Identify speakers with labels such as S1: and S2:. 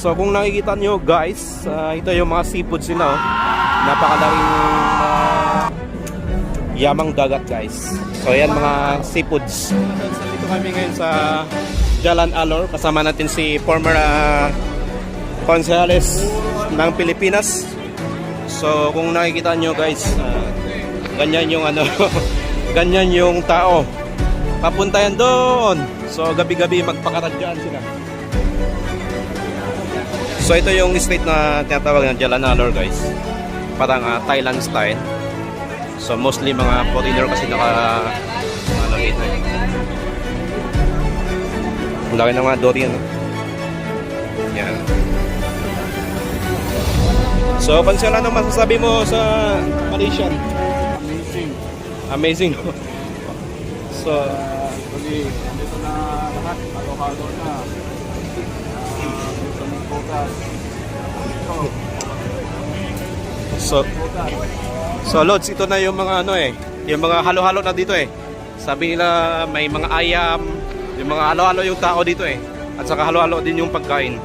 S1: So kung nakikita nyo guys, ito yung mga seafood sila, oh. Napakalaking yamang dagat guys. So yan mga seafoods. Dito kami ngayon sa Jalan Alor. Kasama natin si former Consales ng Pilipinas. So kung nakikita nyo guys, ganyan yung ano ganyan yung tao. Papunta yan doon. So gabi-gabi magpakaradyan sila. So ito yung street na tinatawag ng Jalan Alor guys. Parang Thailand style. So mostly mga foreigner kasi ano dito. Ang laki ng mga Dorian. Yan. So Pansel, ano masasabi mo sa Malaysian? Amazing. So
S2: Actually, dito na lahat, halo-halo na.
S1: So Lods, ito na yung mga ano yung mga halo-halo na dito Sabi nila may mga ayam, yung mga halo-halo yung tao dito At saka halo-halo din yung pagkain.